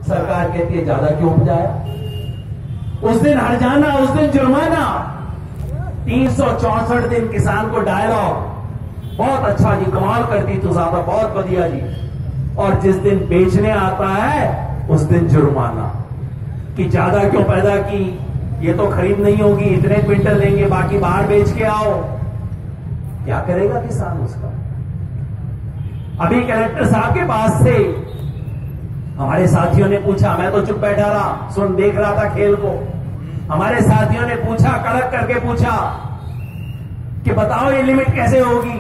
सरकार कहती है ज्यादा क्यों उपजाया, उस दिन हर्जाना, उस दिन जुर्माना। 364 दिन किसान को डायलॉग, बहुत अच्छा जी, कमाल करती तू ज्यादा, बहुत बढ़िया जी। और जिस दिन बेचने आता है उस दिन जुर्माना कि ज्यादा क्यों पैदा की, ये तो खरीद नहीं होगी, इतने क्विंटल लेंगे, बाकी बाहर बेच के आओ। क्या करेगा किसान उसका? अभी कलेक्टर साहब के पास से हमारे साथियों ने पूछा, मैं तो चुप बैठा रहा, सुन देख रहा था खेल को। हमारे साथियों ने पूछा, कड़क करके पूछा कि बताओ ये लिमिट कैसे होगी।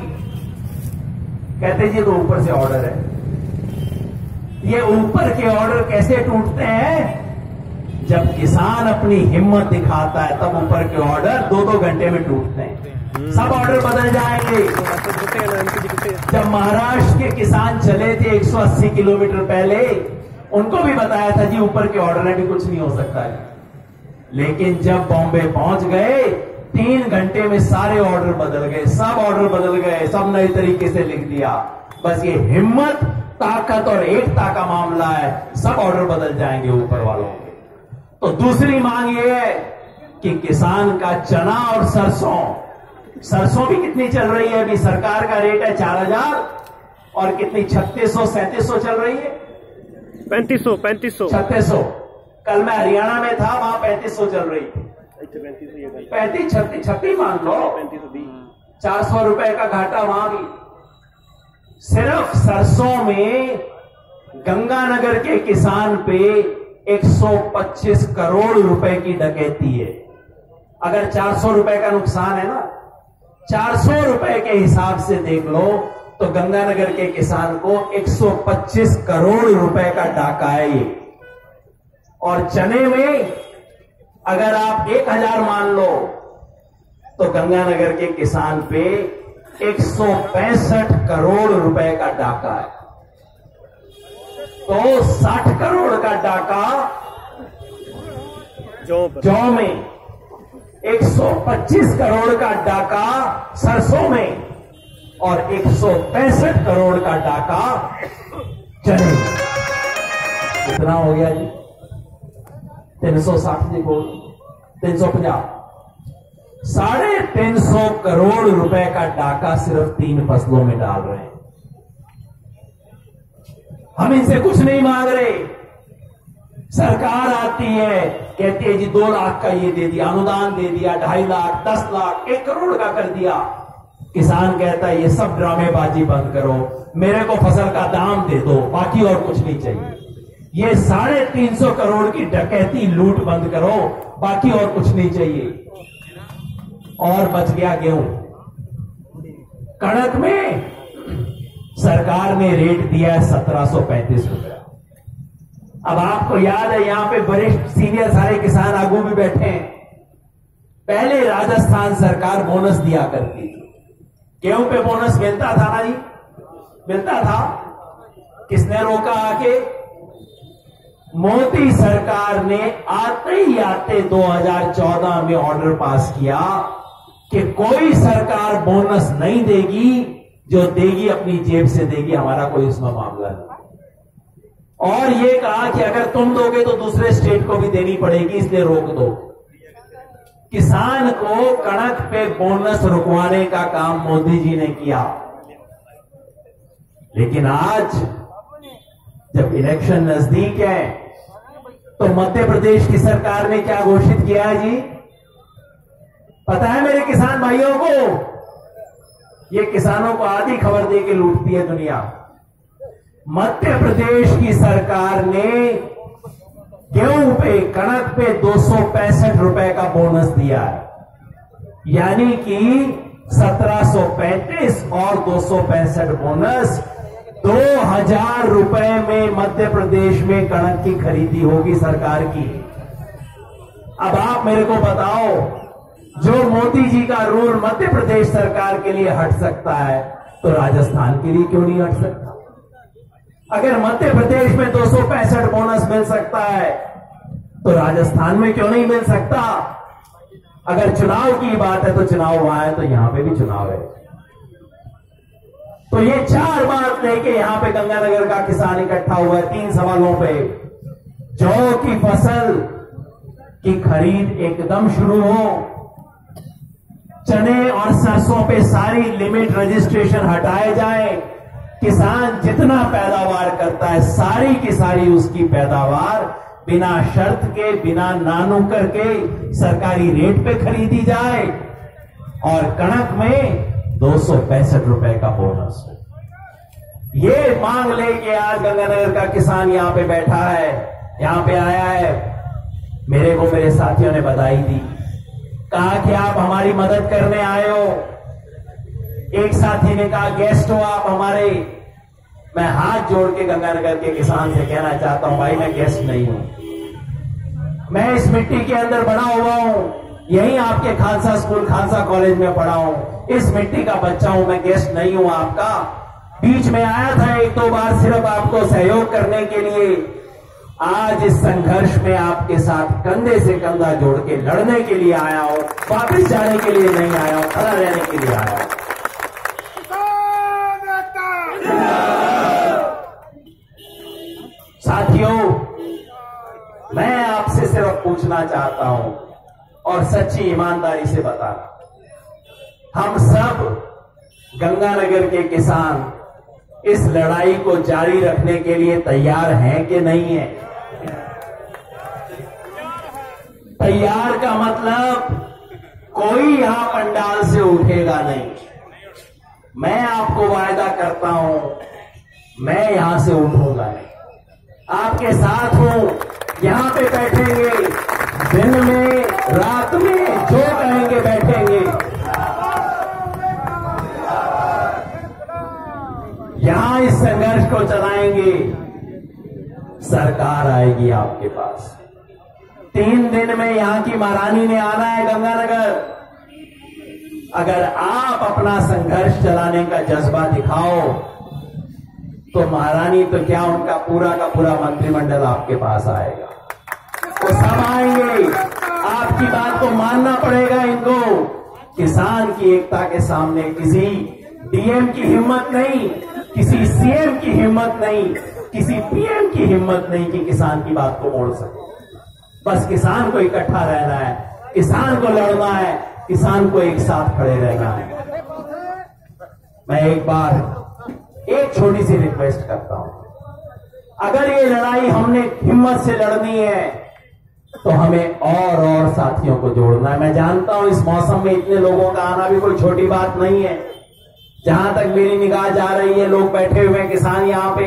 कहते जी तो ऊपर से ऑर्डर है। ये ऊपर के ऑर्डर कैसे टूटते हैं? जब किसान अपनी हिम्मत दिखाता है तब ऊपर के ऑर्डर 2-2 घंटे में टूटते हैं। सब ऑर्डर बदल जाएंगे। जब महाराष्ट्र के किसान चले थे 180 किलोमीटर पहले, उनको भी बताया था जी ऊपर के ऑर्डर है, भी कुछ नहीं हो सकता है। लेकिन जब बॉम्बे पहुंच गए 3 घंटे में सारे ऑर्डर बदल गए, सब ऑर्डर बदल गए, सब नए तरीके से लिख दिया। बस ये हिम्मत, ताकत और एकता का मामला है, सब ऑर्डर बदल जाएंगे ऊपर वालों के। तो दूसरी मांग ये है कि किसान का चना और सरसों भी कितनी चल रही है अभी? सरकार का रेट है 4000 और कितनी 3600-3700 चल रही है, 3500 3600। कल मैं हरियाणा में था, वहां 3500 चल रही थी। 35-36 मान लो, 400 रुपए का घाटा वहां भी। सिर्फ सरसों में गंगानगर के किसान पे 125 करोड़ रुपए की डकैती है। अगर 400 रुपए का नुकसान है ना, 400 रुपए के हिसाब से देख लो तो गंगानगर के किसान को 125 करोड़ रुपए का डाका है ये। और चने में अगर आप 1000 मान लो तो गंगानगर के किसान पे 165 करोड़ रुपए का डाका है। तो 60 करोड़ का डाका जौ में, 125 करोड़ का डाका सरसों में और 165 करोड़ का डाका चने में। कितना हो गया जी? 360 जी बोल, 350, 350 करोड़ रुपए का डाका सिर्फ 3 फसलों में डाल रहे हैं। हम इनसे कुछ नहीं मांग रहे। सरकार आती है, कहती है जी 2 लाख का ये दे दिया, अनुदान दे दिया, 2.5 लाख, 10 लाख, 1 करोड़ का कर दिया। किसान कहता है ये सब ड्रामेबाजी बंद करो, मेरे को फसल का दाम दे दो, बाकी और कुछ नहीं चाहिए। ये 350 करोड़ की डकैती लूट बंद करो, बाकी और कुछ नहीं चाहिए। और बच गया गेहूं। कणक में सरकार ने रेट दिया है 1735 रुपया। अब आपको याद है यहां पे वरिष्ठ सीनियर सारे किसान आगू भी बैठे हैं। पहले राजस्थान सरकार बोनस दिया करती थी, गेहूं पे बोनस मिलता था ना जी, मिलता था। किसने रोका आके? मोदी सरकार ने आते ही आते 2014 में ऑर्डर पास किया कि कोई सरकार बोनस नहीं देगी, जो देगी अपनी जेब से देगी, हमारा कोई उसमें मामला नहीं। और ये कहा कि अगर तुम दोगे तो दूसरे स्टेट को भी देनी पड़ेगी, इसलिए रोक दो। किसान को कणक पे बोनस रुकवाने का काम मोदी जी ने किया। लेकिन आज जब इलेक्शन नजदीक है तो मध्य प्रदेश की सरकार ने क्या घोषित किया है जी? पता है मेरे किसान भाइयों को? ये किसानों को आधी खबर दे के लूटती है दुनिया। मध्य प्रदेश की सरकार ने गेहूं पे, कणक पे 265 रुपए का बोनस दिया है, यानी कि 1735 और 265 बोनस 2000 रुपए में मध्य प्रदेश में कणक की खरीदी होगी सरकार की। अब आप मेरे को बताओ, जो मोदी जी का रूल मध्य प्रदेश सरकार के लिए हट सकता है तो राजस्थान के लिए क्यों नहीं हट सकता? अगर मध्य प्रदेश में 265 बोनस मिल सकता है तो राजस्थान में क्यों नहीं मिल सकता? अगर चुनाव की बात है तो चुनाव वहां है, तो यहां पे भी चुनाव है। तो ये 4 बात लेके यहां पे गंगानगर का किसान इकट्ठा हुआ है 3 सवालों पे। जौ की फसल की खरीद एकदम शुरू हो, चने और सरसों पे सारी लिमिट रजिस्ट्रेशन हटाए जाए, किसान जितना पैदावार करता है सारी की सारी उसकी पैदावार बिना शर्त के, बिना नानुकर के सरकारी रेट पे खरीदी जाए, और कणक में 265 रुपए का बोनस हो। ये मांग लेके आज गंगानगर का किसान यहां पे बैठा है, यहां पे आया है। मेरे को मेरे साथियों ने बधाई दी, कहा कि आप हमारी मदद करने आए हो। एक साथी ने कहा गेस्ट हो आप हमारे। मैं हाथ जोड़ के गंगानगर के किसान से कहना चाहता हूं, भाई मैं गेस्ट नहीं हूं, मैं इस मिट्टी के अंदर बड़ा हुआ हूं, यहीं आपके खालसा स्कूल, खालसा कॉलेज में पढ़ा हूं, इस मिट्टी का बच्चा हूं, मैं गेस्ट नहीं हूं आपका। बीच में आया था एक दो बार सिर्फ आपको सहयोग करने के लिए। आज इस संघर्ष में आपके साथ कंधे से कंधा जोड़ के लड़ने के लिए आया हूं, वापस जाने के लिए नहीं आया हूं, खड़ा रहने के लिए आया हूं। साथियों, मैं आपसे सिर्फ पूछना चाहता हूं और सच्ची ईमानदारी से बताना, हम सब गंगानगर के किसान इस लड़ाई को जारी रखने के लिए तैयार हैं कि नहीं है? तैयार का मतलब कोई यहां पंडाल से उठेगा नहीं। मैं आपको वायदा करता हूं, मैं यहां से उठूंगा नहीं, आपके साथ हूं, यहां पे बैठेंगे, दिन में रात में जो कहेंगे बैठेंगे, यहां इस संघर्ष को चलाएंगे। सरकार आएगी आपके पास, 3 दिन में यहां की महारानी ने आना है गंगानगर। अगर आप अपना संघर्ष चलाने का जज्बा दिखाओ तो महारानी तो क्या, उनका पूरा का पूरा मंत्रिमंडल आपके पास आएगा, वो सब आएंगे। आपकी बात को मानना पड़ेगा इनको। किसान की एकता के सामने किसी डीएम की हिम्मत नहीं, किसी सीएम की हिम्मत नहीं, किसी पीएम की हिम्मत नहीं कि किसान की बात को मोड़ सके। बस किसान को इकट्ठा रहना है, किसान को लड़ना है, किसान को एक साथ खड़े रहना है। मैं एक बार एक छोटी सी रिक्वेस्ट करता हूं, अगर ये लड़ाई हमने हिम्मत से लड़नी है तो हमें और साथियों को जोड़ना है। मैं जानता हूं इस मौसम में इतने लोगों का आना भी कोई छोटी बात नहीं है। जहां तक मेरी निगाह जा रही है, लोग बैठे हुए हैं किसान यहां पे,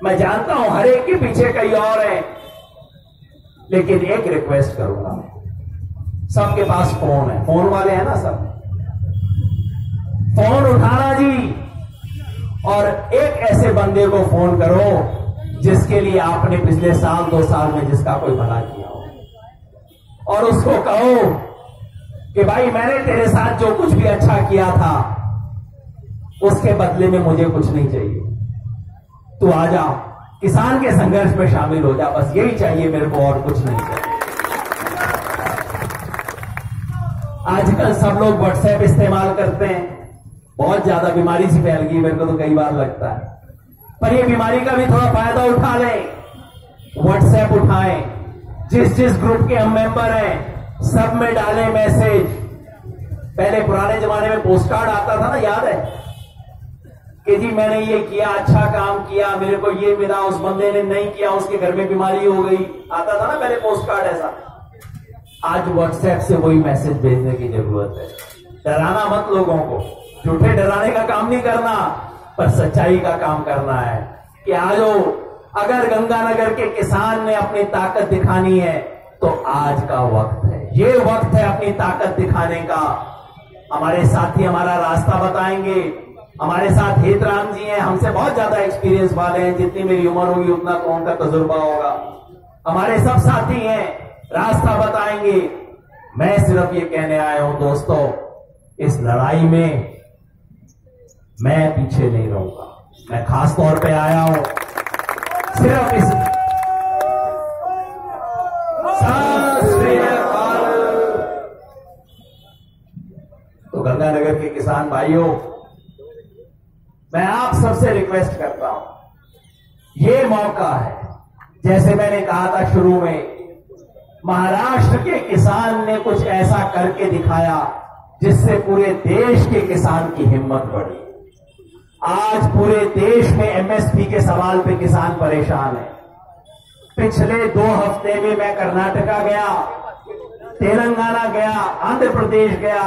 मैं जानता हूं हर एक के पीछे कई और है, लेकिन एक रिक्वेस्ट करूंगा मैं, सबके पास फोन है, फोन वाले हैं ना सब, फोन उठाना जी, और एक ऐसे बंदे को फोन करो जिसके लिए आपने पिछले साल 2 साल में जिसका कोई भला किया हो, और उसको कहो कि भाई मैंने तेरे साथ जो कुछ भी अच्छा किया था उसके बदले में मुझे कुछ नहीं चाहिए, तू आ जा, किसान के संघर्ष में शामिल हो जा, बस यही चाहिए मेरे को, और कुछ नहीं चाहिए। आजकल सब लोग व्हाट्सएप इस्तेमाल करते हैं, बहुत ज्यादा बीमारी सी फैल गई, मेरे को तो कई बार लगता है, पर ये बीमारी का भी थोड़ा फायदा उठा लें, व्हाट्सएप उठाएं, जिस जिस ग्रुप के हम मेंबर हैं सब में डालें मैसेज। पहले पुराने जमाने में पोस्ट कार्ड आता था ना, याद है कि जी मैंने ये किया, अच्छा काम किया, मेरे को ये मिला, उस बंदे ने नहीं किया, उसके घर में बीमारी हो गई, आता था ना पहले पोस्ट कार्ड ऐसा। आज व्हाट्सएप से वही मैसेज भेजने की जरूरत है। डराना मत लोगों को, झूठे डराने का काम नहीं करना, पर सच्चाई का काम करना है कि आज अगर गंगानगर के किसान ने अपनी ताकत दिखानी है तो आज का वक्त है, ये वक्त है अपनी ताकत दिखाने का। हमारे साथी हमारा रास्ता बताएंगे, हमारे साथ हेतराम जी हैं, हमसे बहुत ज्यादा एक्सपीरियंस वाले हैं, जितनी मेरी उम्र होगी उतना तो उनका तजुर्बा होगा। हमारे सब साथी हैं, रास्ता बताएंगे। मैं सिर्फ ये कहने आया हूं दोस्तों, इस लड़ाई में मैं पीछे नहीं रहूंगा। मैं खास तौर पे आया हूं सिर्फ इस तो गंगानगर के किसान भाइयों, मैं आप सबसे रिक्वेस्ट करता हूं, ये मौका है जैसे मैंने कहा था शुरू में, महाराष्ट्र के किसान ने कुछ ऐसा करके दिखाया जिससे पूरे देश के किसान की हिम्मत बढ़ी। आज पूरे देश में एमएसपी के सवाल पे किसान परेशान है। पिछले 2 हफ्ते में मैं कर्नाटका गया, तेलंगाना गया, आंध्र प्रदेश गया,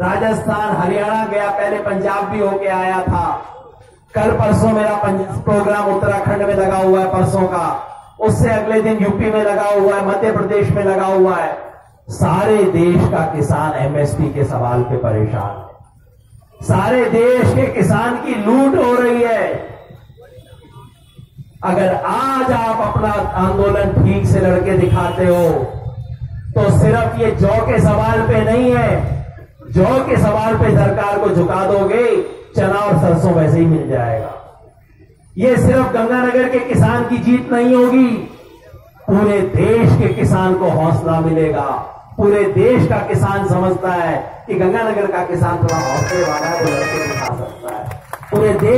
राजस्थान, हरियाणा गया, पहले पंजाब भी होके आया था। कल परसों मेरा प्रोग्राम उत्तराखंड में लगा हुआ है, परसों का। उससे अगले दिन यूपी में लगा हुआ है, मध्य प्रदेश में लगा हुआ है। सारे देश का किसान एमएसपी के सवाल पे परेशान है। सारे देश के किसान की लूट हो रही है। अगर आज आप अपना आंदोलन ठीक से लड़के दिखाते हो तो सिर्फ ये जौ के सवाल पे नहीं है, जौ के सवाल पे सरकार को झुका दोगे, चना और सरसों वैसे ही मिल जाएगा। ये सिर्फ गंगानगर के किसान की जीत नहीं होगी, पूरे देश के किसान को हौसला मिलेगा। पूरे देश का किसान समझता है कि गंगानगर का किसान थोड़ा हौसले वाला है, तो लड़के दिखा सकता है। पूरे देश